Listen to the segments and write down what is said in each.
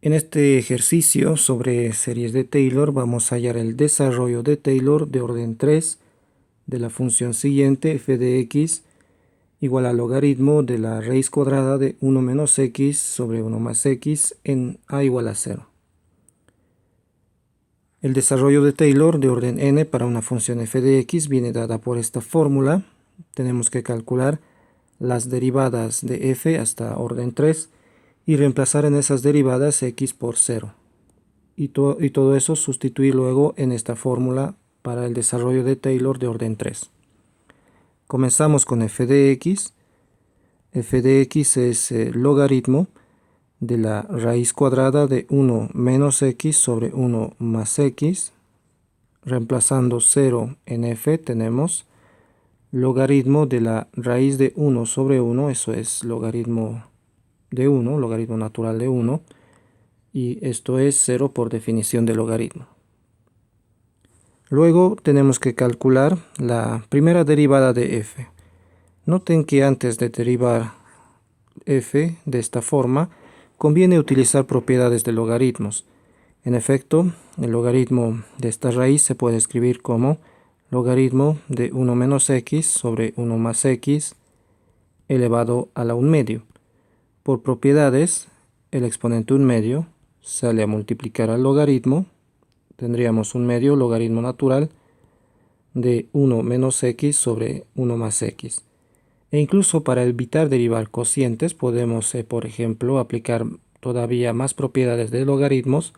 En este ejercicio sobre series de Taylor vamos a hallar el desarrollo de Taylor de orden 3 de la función siguiente f de x igual al logaritmo de la raíz cuadrada de 1 menos x sobre 1 más x en a igual a 0. El desarrollo de Taylor de orden n para una función f de x viene dada por esta fórmula. Tenemos que calcular las derivadas de f hasta orden 3 y reemplazar en esas derivadas x por 0. Y todo eso sustituir luego en esta fórmula para el desarrollo de Taylor de orden 3. Comenzamos con f de x. F de x es el logaritmo de la raíz cuadrada de 1 menos x sobre 1 más x. Reemplazando 0 en f tenemos logaritmo de la raíz de 1 sobre 1, eso es logaritmo de 1, logaritmo natural de 1, y esto es 0 por definición de logaritmo. Luego tenemos que calcular la primera derivada de f. Noten que antes de derivar f de esta forma, conviene utilizar propiedades de logaritmos. En efecto, el logaritmo de esta raíz se puede escribir como logaritmo de 1 menos x sobre 1 más x elevado a la 1 medio. Por propiedades, el exponente 1 medio sale a multiplicar al logaritmo. Tendríamos 1 medio logaritmo natural de 1 menos x sobre 1 más x. E incluso para evitar derivar cocientes podemos, por ejemplo, aplicar todavía más propiedades de logaritmos.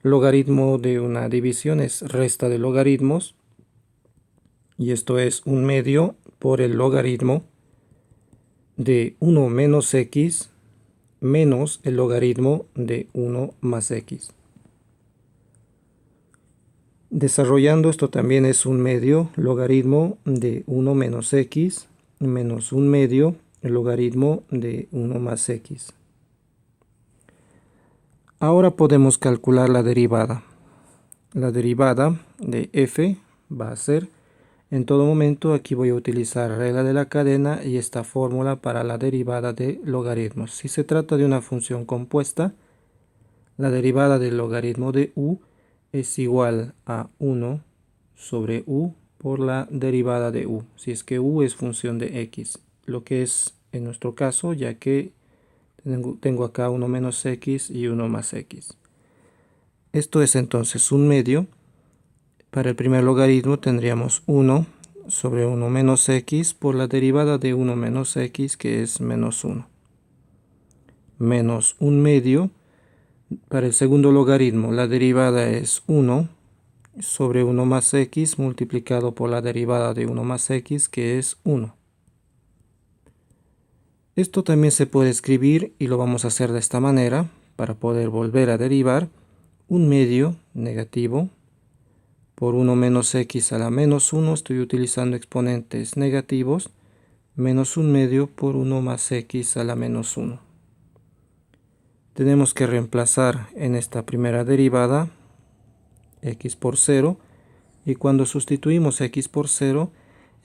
Logaritmo de una división es resta de logaritmos, y esto es 1 medio por el logaritmo de 1 menos x menos el logaritmo de 1 más x. Desarrollando esto también es 1 medio logaritmo de 1 menos x menos 1 medio el logaritmo de 1 más x. Ahora podemos calcular la derivada. La derivada de f va a ser, en todo momento aquí voy a utilizar regla de la cadena y esta fórmula para la derivada de logaritmos. Si se trata de una función compuesta, la derivada del logaritmo de u es igual a 1 sobre u por la derivada de u, si es que u es función de x, lo que es en nuestro caso, ya que tengo acá 1 menos x y 1 más x. Esto es entonces 1 medio. Para el primer logaritmo tendríamos 1 sobre 1 menos x por la derivada de 1 menos x, que es menos 1. Menos 1 medio. Para el segundo logaritmo la derivada es 1 sobre 1 más x multiplicado por la derivada de 1 más x, que es 1. Esto también se puede escribir y lo vamos a hacer de esta manera para poder volver a derivar. 1 medio negativo por 1 menos x a la menos 1, estoy utilizando exponentes negativos, menos 1 medio por 1 más x a la menos 1. Tenemos que reemplazar en esta primera derivada x por 0, y cuando sustituimos x por 0,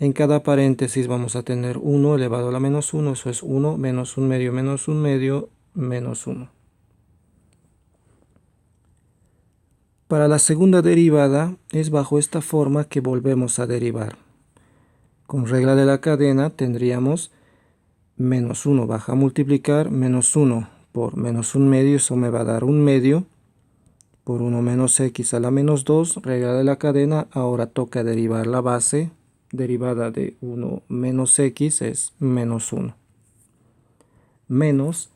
en cada paréntesis vamos a tener 1 elevado a la menos 1, eso es 1 menos 1 medio menos 1 medio menos 1. Para la segunda derivada es bajo esta forma que volvemos a derivar. Con regla de la cadena tendríamos menos 1 baja a multiplicar, menos 1 por menos 1 medio, eso me va a dar 1 medio por 1 menos x a la menos 2, regla de la cadena. Ahora toca derivar la base. Derivada de 1 menos x es menos 1. Menos,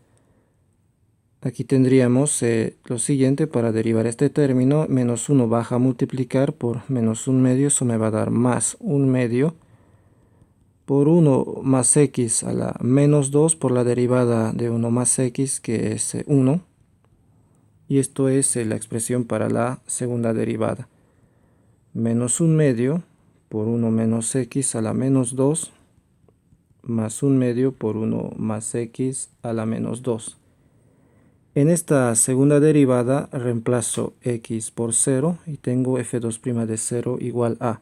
aquí tendríamos lo siguiente para derivar este término, menos 1 baja a multiplicar por menos 1 medio, eso me va a dar más 1 medio por 1 más x a la menos 2 por la derivada de 1 más x, que es 1. Y esto es la expresión para la segunda derivada. Menos 1 medio por 1 menos x a la menos 2 más 1 medio por 1 más x a la menos 2. En esta segunda derivada reemplazo x por 0 y tengo f2' de 0 igual a.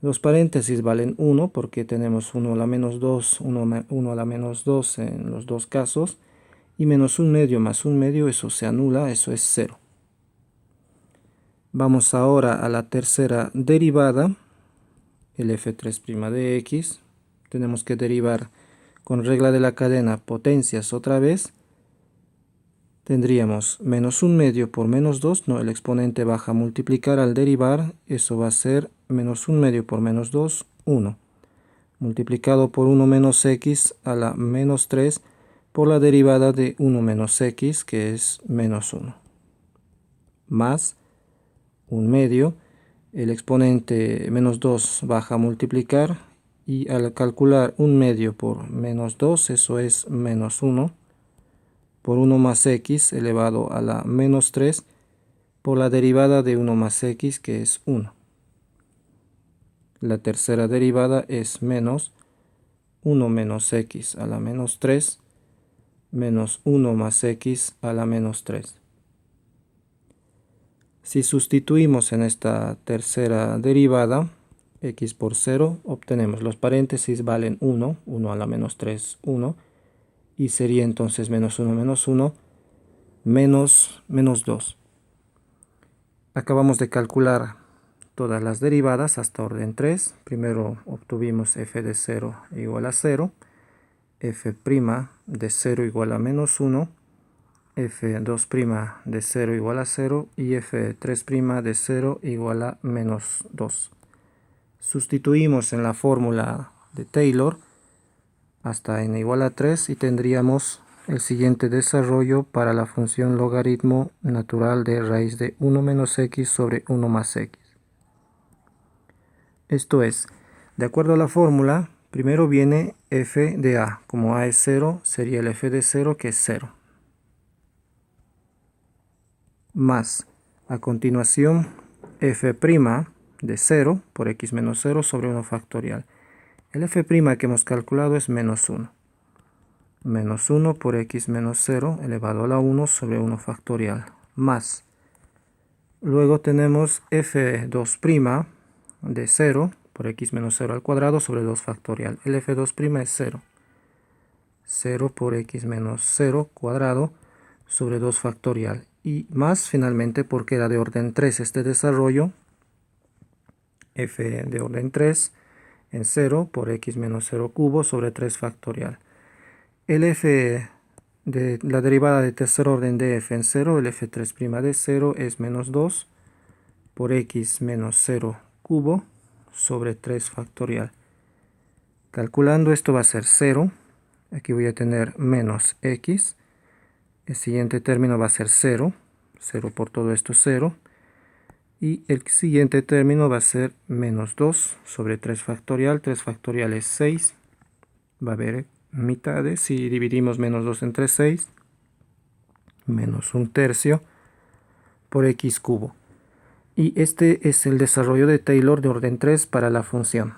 Los paréntesis valen 1 porque tenemos 1 a la menos 2, 1 a la menos 2 en los dos casos. y menos 1/2 más 1/2, eso se anula, eso es 0. Vamos ahora a la tercera derivada, el f3' de x. Tenemos que derivar con regla de la cadena potencias otra vez. Tendríamos menos 1/2 por menos 2, no, el exponente baja a multiplicar al derivar, eso va a ser menos 1/2 por menos 2, 1. Multiplicado por 1 menos x a la menos 3 por la derivada de 1 menos x, que es menos 1. Más 1/2, el exponente menos 2 baja a multiplicar, y al calcular 1/2 por menos 2, eso es menos 1, por 1 más x elevado a la menos 3 por la derivada de 1 más x, que es 1. La tercera derivada es menos 1 menos x a la menos 3 menos 1 más x a la menos 3. Si sustituimos en esta tercera derivada x por 0, obtenemos los paréntesis valen 1, 1 a la menos 3, 1, y sería entonces menos 1 menos 1, menos 2. Acabamos de calcular todas las derivadas hasta orden 3. Primero obtuvimos f de 0 igual a 0, f' de 0 igual a menos 1, f2' de 0 igual a 0 y f3' de 0 igual a menos 2. Sustituimos en la fórmula de Taylor hasta n igual a 3 y tendríamos el siguiente desarrollo para la función logaritmo natural de raíz de 1 menos x sobre 1 más x. Esto es, de acuerdo a la fórmula, primero viene f de a. Como a es 0, sería el f de 0, que es 0. Más, a continuación, f' de 0 por x menos 0 sobre 1 factorial. El f' que hemos calculado es menos 1. Menos 1 por x menos 0 elevado a la 1 sobre 1 factorial. Más, luego tenemos f2' de 0 por x menos 0 al cuadrado sobre 2 factorial. El f2' es 0. 0 por x menos 0 cuadrado sobre 2 factorial. Y más finalmente, porque era de orden 3 este desarrollo, f de orden 3 en 0 por x menos 0 cubo sobre 3 factorial. El f de la derivada de tercer orden de f en 0, el f3' de 0 es menos 2 por x menos 0 cubo sobre 3 factorial. Calculando esto va a ser 0. Aquí voy a tener menos x. El siguiente término va a ser 0. 0 por todo esto 0. Y el siguiente término va a ser menos 2 sobre 3 factorial. 3 factorial es 6. Va a haber mitades. Si dividimos menos 2 entre 6, menos 1/3 por x cubo. Y este es el desarrollo de Taylor de orden 3 para la función.